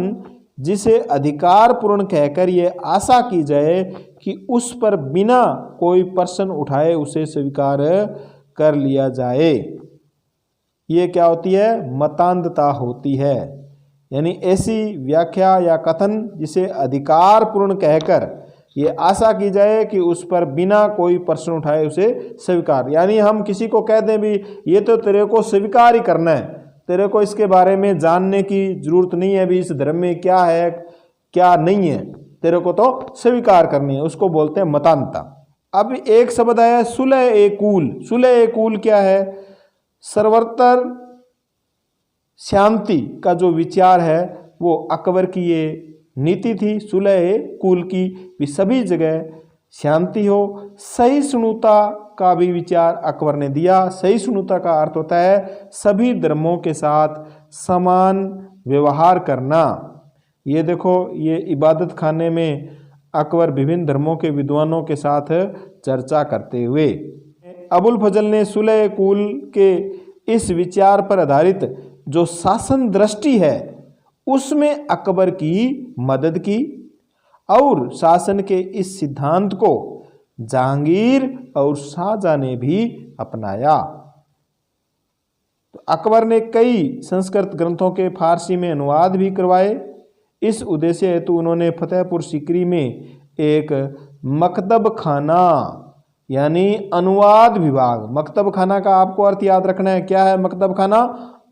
जिसे अधिकारपूर्ण कहकर ये आशा की जाए कि उस पर बिना कोई प्रश्न उठाए उसे स्वीकार कर लिया जाए। ये क्या होती है? मतांधता होती है। यानी ऐसी व्याख्या या कथन जिसे अधिकारपूर्ण कहकर ये आशा की जाए कि उस पर बिना कोई प्रश्न उठाए उसे स्वीकार। यानी हम किसी को कह दें भी ये तो तेरे को स्वीकार ही करना है, तेरे को इसके बारे में जानने की जरूरत नहीं है भी इस धर्म में क्या है क्या नहीं है, तेरे को तो स्वीकार करनी है, उसको बोलते हैं मतांधता। अब एक शब्द आया सुलह ए कुल। सुलह ए कुल क्या है? सर्वत्र शांति का जो विचार है वो अकबर की ये नीति थी सुलह ए कुल की, भी सभी जगह शांति हो। सहिष्णुता का भी विचार अकबर ने दिया। सहिष्णुता का अर्थ होता है सभी धर्मों के साथ समान व्यवहार करना। ये देखो, ये इबादत खाने में अकबर विभिन्न धर्मों के विद्वानों के साथ चर्चा करते हुए, अबुल फजल ने सुलह कुल के इस विचार पर आधारित जो शासन दृष्टि है उसमें अकबर की मदद की और शासन के इस सिद्धांत को जहांगीर और शाहजहां ने भी अपनाया। तो अकबर ने कई संस्कृत ग्रंथों के फारसी में अनुवाद भी करवाए। इस उद्देश्य हेतु उन्होंने फतेहपुर सीकरी में एक मकतब खाना यानी अनुवाद विभाग, मकतब खाना का आपको अर्थ याद रखना है। क्या है मकतब खाना?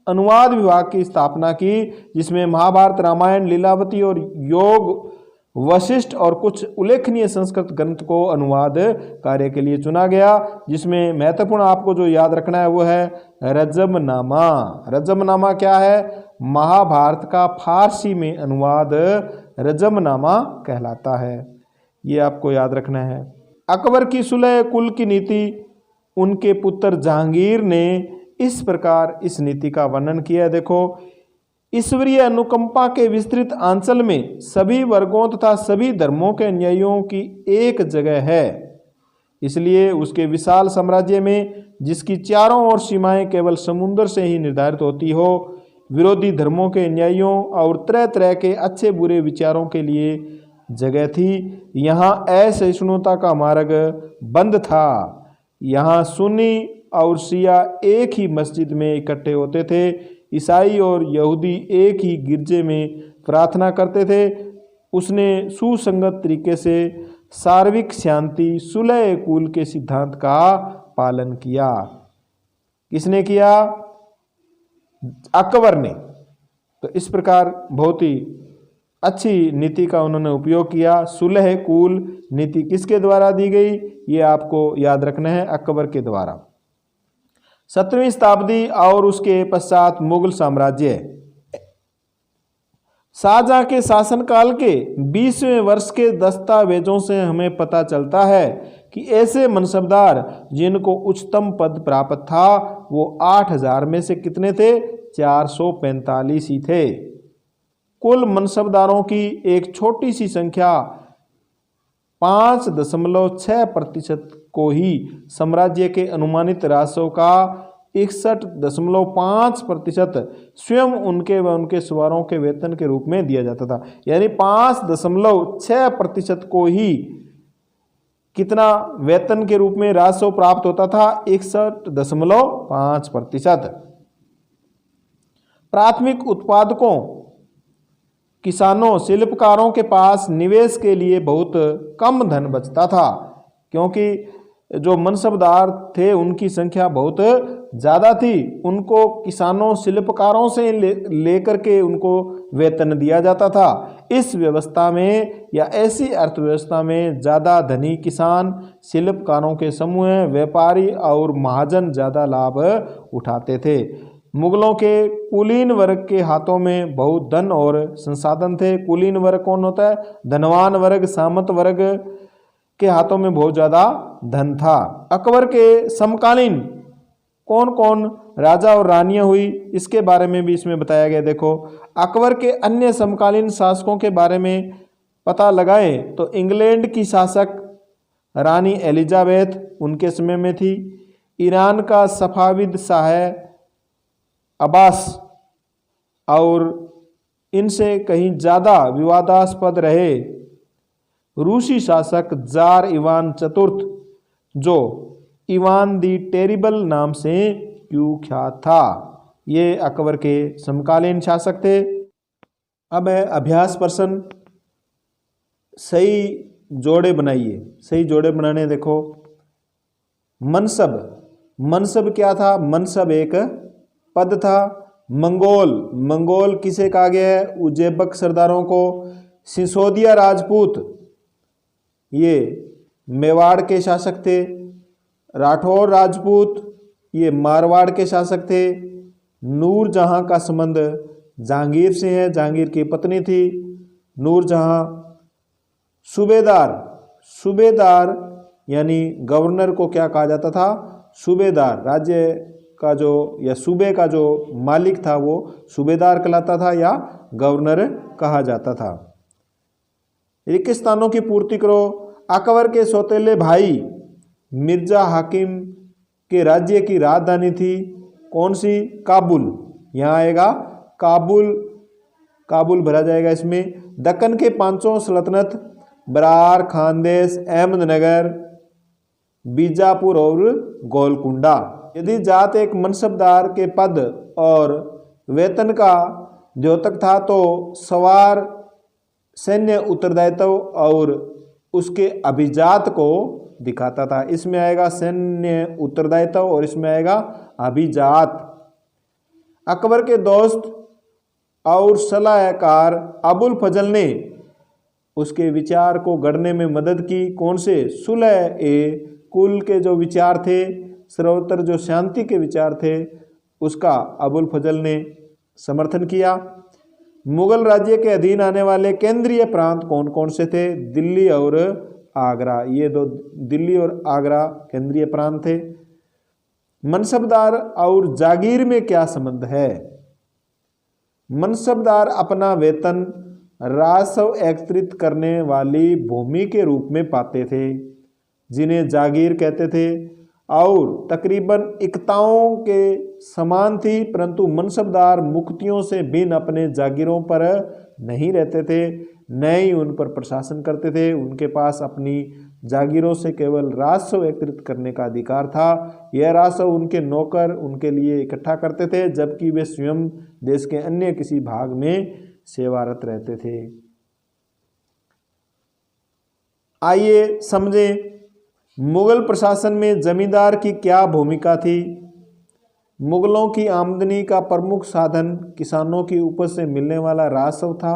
अनुवाद विभाग की स्थापना की, जिसमें महाभारत, रामायण, लीलावती और योग, वशिष्ठ और कुछ उल्लेखनीय संस्कृत ग्रंथ को अनुवाद कार्य के लिए चुना गया। जिसमें महत्वपूर्ण आपको जो याद रखना है वो है रजमनामा। रजमनामा क्या है? महाभारत का फारसी में अनुवाद रजमनामा कहलाता है। ये आपको याद रखना है। अकबर की सुलह कुल की नीति उनके पुत्र जहांगीर ने इस प्रकार इस नीति का वर्णन किया है। देखो, ईश्वरीय अनुकंपा के विस्तृत अंचल में सभी वर्गों तथा सभी धर्मों के अनुयायियों की एक जगह है। इसलिए उसके विशाल साम्राज्य में, जिसकी चारों ओर सीमाएं केवल समुद्र से ही निर्धारित होती हो, विरोधी धर्मों के अनुयायियों और तरह तरह के अच्छे बुरे विचारों के लिए जगह थी। यहाँ असहिष्णुता का मार्ग बंद था। यहाँ सुन्नी और शिया एक ही मस्जिद में इकट्ठे होते थे। ईसाई और यहूदी एक ही गिरजे में प्रार्थना करते थे। उसने सुसंगत तरीके से सार्वत्रिक शांति सुलह कुल के सिद्धांत का पालन किया। किसने किया? अकबर ने। तो इस प्रकार बहुत ही अच्छी नीति का उन्होंने उपयोग किया। सुलह कुल नीति किसके द्वारा दी गई? ये आपको याद रखना है, अकबर के द्वारा। 17वीं शताब्दी और उसके पश्चात मुगल साम्राज्य। शाहजहां के शासनकाल के 20वें वर्ष के दस्तावेजों से हमें पता चलता है कि ऐसे मनसबदार जिनको उच्चतम पद प्राप्त था वो 8000 में से कितने थे? 445 ही थे। कुल मनसबदारों की एक छोटी सी संख्या 5.6% को ही साम्राज्य के अनुमानित राजस्व का 61.5% स्वयं उनके व उनके सवारों के वेतन के रूप में दिया जाता था। यानी 5.6% को ही कितना वेतन के रूप में राजस्व प्राप्त होता था? 61.5%। प्राथमिक उत्पादकों, किसानों, शिल्पकारों के पास निवेश के लिए बहुत कम धन बचता था, क्योंकि जो मनसबदार थे उनकी संख्या बहुत ज़्यादा थी। उनको किसानों, शिल्पकारों से लेकर के उनको वेतन दिया जाता था। इस व्यवस्था में या ऐसी अर्थव्यवस्था में ज़्यादा धनी किसान, शिल्पकारों के समूह, व्यापारी और महाजन ज़्यादा लाभ उठाते थे। मुगलों के कुलीन वर्ग के हाथों में बहुत धन और संसाधन थे। कुलीन वर्ग कौन होता है? धनवान वर्ग, सामंत वर्ग के हाथों में बहुत ज़्यादा धन था। अकबर के समकालीन कौन कौन राजा और रानियां हुई, इसके बारे में भी इसमें बताया गया। देखो, अकबर के अन्य समकालीन शासकों के बारे में पता लगाएं तो इंग्लैंड की शासक रानी एलिजाबेथ उनके समय में थी। ईरान का सफाविद शाह अब्बास और इनसे कहीं ज़्यादा विवादास्पद रहे रूसी शासक जार इवान चतुर्थ, जो इवान दी टेरिबल नाम से कुख्यात था। ये अकबर के समकालीन शासक थे। अब है अभ्यास प्रश्न। सही जोड़े बनाइए। सही जोड़े बनाने, देखो, मनसब। मनसब क्या था? मनसब एक पद था। मंगोल, मंगोल किसे कहा गया है? उज़्बेक सरदारों को। सिसोदिया राजपूत, ये मेवाड़ के शासक थे। राठौर राजपूत ये मारवाड़ के शासक थे। नूरजहां का संबंध जहांगीर से है, जहांगीर की पत्नी थी नूरजहां। सूबेदार, सूबेदार यानी गवर्नर को क्या कहा जाता था? सूबेदार। राज्य का जो या सूबे का जो मालिक था वो सूबेदार कहलाता था या गवर्नर कहा जाता था। रिक्तस्थानों की पूर्ति करो। अकबर के सौतेले भाई मिर्जा हाकिम के राज्य की राजधानी थी कौन सी? काबुल। यहाँ आएगा काबुल, काबुल भरा जाएगा इसमें। दक्कन के पांचों सल्तनत बरार, खानदेश, अहमदनगर, बीजापुर और गोलकुंडा। यदि जात एक मनसबदार के पद और वेतन का द्योतक था तो सवार सैन्य उत्तरदायित्व और उसके अभिजात को दिखाता था। इसमें आएगा सैन्य उत्तरदायित्व और इसमें आएगा अभिजात। अकबर के दोस्त और सलाहकार अबुल फजल ने उसके विचार को गढ़ने में मदद की। कौन से? सुलह ए कुल के जो विचार थे, सर्वोत्तर जो शांति के विचार थे, उसका अबुल फजल ने समर्थन किया। मुगल राज्य के अधीन आने वाले केंद्रीय प्रांत कौन कौन से थे? दिल्ली और आगरा। ये दो, दिल्ली और आगरा केंद्रीय प्रांत थे। मनसबदार और जागीर में क्या संबंध है? मनसबदार अपना वेतन राजस्व एकत्रित करने वाली भूमि के रूप में पाते थे जिन्हें जागीर कहते थे और तकरीबन इक्ताओं के समान थी, परंतु मनसबदार मुक्तियों से भिन्न अपने जागीरों पर नहीं रहते थे, न ही उन पर प्रशासन करते थे। उनके पास अपनी जागीरों से केवल राजस्व एकत्रित करने का अधिकार था। यह राजस्व उनके नौकर उनके लिए इकट्ठा करते थे, जबकि वे स्वयं देश के अन्य किसी भाग में सेवारत रहते थे। आइए समझें मुगल प्रशासन में जमींदार की क्या भूमिका थी। मुगलों की आमदनी का प्रमुख साधन किसानों की उपज से मिलने वाला राजस्व था।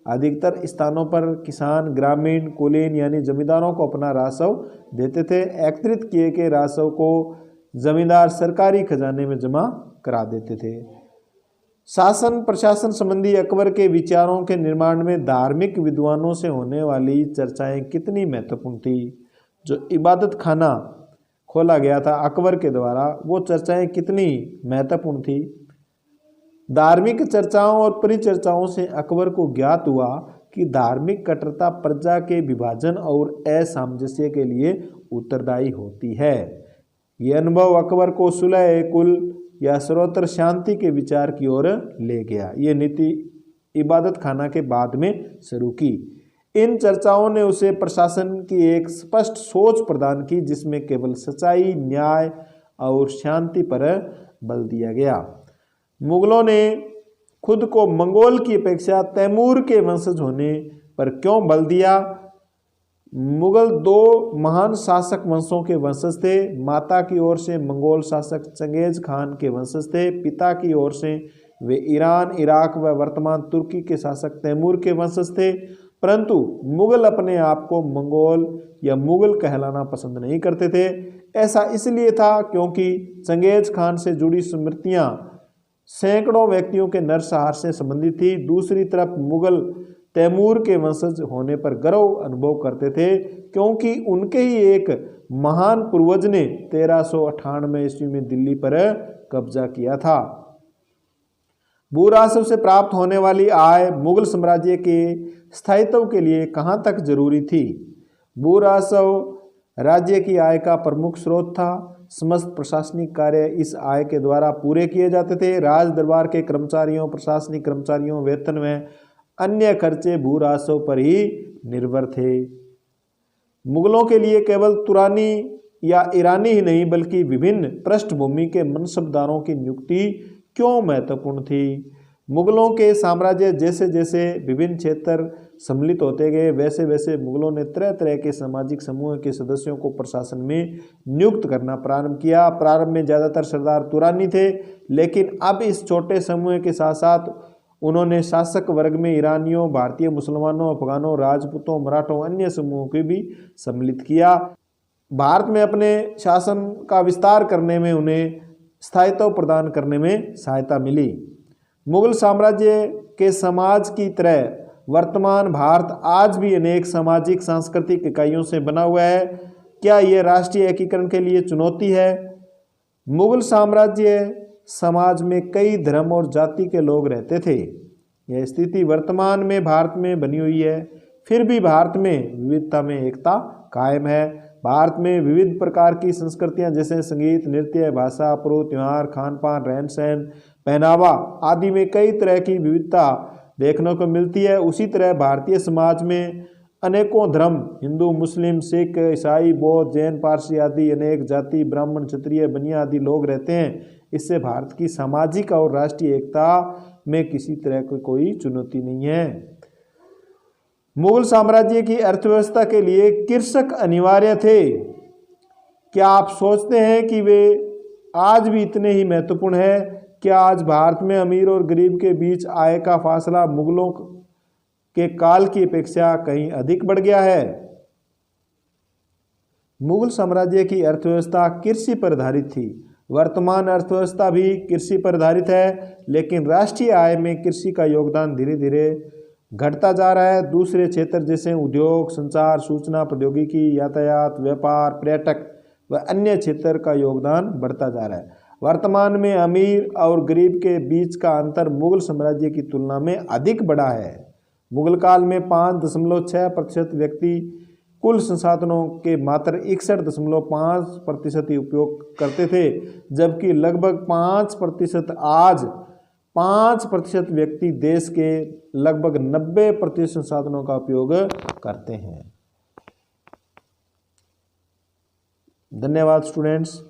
अधिकतर स्थानों पर किसान ग्रामीण कुलीन यानी जमींदारों को अपना राजस्व देते थे। एकत्रित किए गए राजस्व को जमींदार सरकारी खजाने में जमा करा देते थे। शासन प्रशासन संबंधी अकबर के विचारों के निर्माण में धार्मिक विद्वानों से होने वाली चर्चाएं कितनी महत्वपूर्ण थी। जो इबादत खाना खोला गया था अकबर के द्वारा, वो चर्चाएं कितनी महत्वपूर्ण थी। धार्मिक चर्चाओं और परिचर्चाओं से अकबर को ज्ञात हुआ कि धार्मिक कट्टरता प्रजा के विभाजन और असामंजस्य के लिए उत्तरदायी होती है। यह अनुभव अकबर को सुलह कुल या सर्वोत्तर शांति के विचार की ओर ले गया। ये नीति इबादत खाना के बाद में शुरू की। इन चर्चाओं ने उसे प्रशासन की एक स्पष्ट सोच प्रदान की जिसमें केवल सच्चाई, न्याय और शांति पर बल दिया गया। मुगलों ने खुद को मंगोल की अपेक्षा तैमूर के वंशज होने पर क्यों बल दिया? मुगल दो महान शासक वंशों के वंशज थे। माता की ओर से मंगोल शासक चंगेज खान के वंशज थे। पिता की ओर से वे ईरान, इराक व वर्तमान तुर्की के शासक तैमूर के वंशज थे। परंतु मुगल अपने आप को मंगोल या मुगल कहलाना पसंद नहीं करते थे। ऐसा इसलिए था क्योंकि चंगेज खान से जुड़ी स्मृतियां सैकड़ों व्यक्तियों के नरसंहार से संबंधित थी। दूसरी तरफ मुगल तैमूर के वंशज होने पर गर्व अनुभव करते थे क्योंकि उनके ही एक महान पूर्वज ने 1398 ईस्वी में दिल्ली पर कब्जा किया था। भूराजस्व से प्राप्त होने वाली आय मुगल साम्राज्य के स्थायित्व के लिए कहाँ तक जरूरी थी? भूराजस्व राज्य की आय का प्रमुख स्रोत था। समस्त प्रशासनिक कार्य इस आय के द्वारा पूरे किए जाते थे। राज दरबार के कर्मचारियों, प्रशासनिक कर्मचारियों, वेतन व अन्य खर्चे भूराजस्व पर ही निर्भर थे। मुगलों के लिए केवल तुरानी या ईरानी ही नहीं बल्कि विभिन्न पृष्ठभूमि के मनसबदारों की नियुक्ति क्यों महत्वपूर्ण थी? मुगलों के साम्राज्य जैसे जैसे विभिन्न क्षेत्र सम्मिलित होते गए वैसे वैसे मुगलों ने तरह तरह के सामाजिक समूह के सदस्यों को प्रशासन में नियुक्त करना प्रारंभ किया। प्रारंभ में ज़्यादातर सरदार तुरानी थे, लेकिन अब इस छोटे समूह के साथ साथ उन्होंने शासक वर्ग में ईरानियों, भारतीय मुसलमानों, अफगानों, राजपूतों, मराठों, अन्य समूहों को भी सम्मिलित किया। भारत में अपने शासन का विस्तार करने में उन्हें स्थायित्व प्रदान करने में सहायता मिली। मुगल साम्राज्य के समाज की तरह वर्तमान भारत आज भी अनेक सामाजिक सांस्कृतिक इकाइयों से बना हुआ है। क्या यह राष्ट्रीय एकीकरण के लिए चुनौती है? मुगल साम्राज्य समाज में कई धर्म और जाति के लोग रहते थे। यह स्थिति वर्तमान में भारत में बनी हुई है, फिर भी भारत में विविधता में एकता कायम है। भारत में विविध प्रकार की संस्कृतियां जैसे संगीत, नृत्य, भाषा, पर्व, त्योहार, खान पान, रहन सहन, पहनावा आदि में कई तरह की विविधता देखने को मिलती है। उसी तरह भारतीय समाज में अनेकों धर्म, हिंदू, मुस्लिम, सिख, ईसाई, बौद्ध, जैन, पारसी आदि अनेक जाति, ब्राह्मण, क्षत्रिय, बनिया आदि लोग रहते हैं। इससे भारत की सामाजिक और राष्ट्रीय एकता में किसी तरह की कोई चुनौती नहीं है। मुगल साम्राज्य की अर्थव्यवस्था के लिए कृषक अनिवार्य थे। क्या आप सोचते हैं कि वे आज भी इतने ही महत्वपूर्ण है? क्या आज भारत में अमीर और गरीब के बीच आय का फासला मुगलों के काल की अपेक्षा कहीं अधिक बढ़ गया है? मुगल साम्राज्य की अर्थव्यवस्था कृषि पर आधारित थी। वर्तमान अर्थव्यवस्था भी कृषि पर आधारित है, लेकिन राष्ट्रीय आय में कृषि का योगदान धीरे धीरे घटता जा रहा है। दूसरे क्षेत्र जैसे उद्योग, संचार, सूचना प्रौद्योगिकी, यातायात, व्यापार, पर्यटक व अन्य क्षेत्र का योगदान बढ़ता जा रहा है। वर्तमान में अमीर और गरीब के बीच का अंतर मुगल साम्राज्य की तुलना में अधिक बड़ा है। मुगल काल में 5.6% व्यक्ति कुल संसाधनों के मात्र 61.5% ही उपयोग करते थे, जबकि लगभग 5% आज 5% व्यक्ति देश के लगभग 90% संसाधनों का उपयोग करते हैं। धन्यवाद स्टूडेंट्स।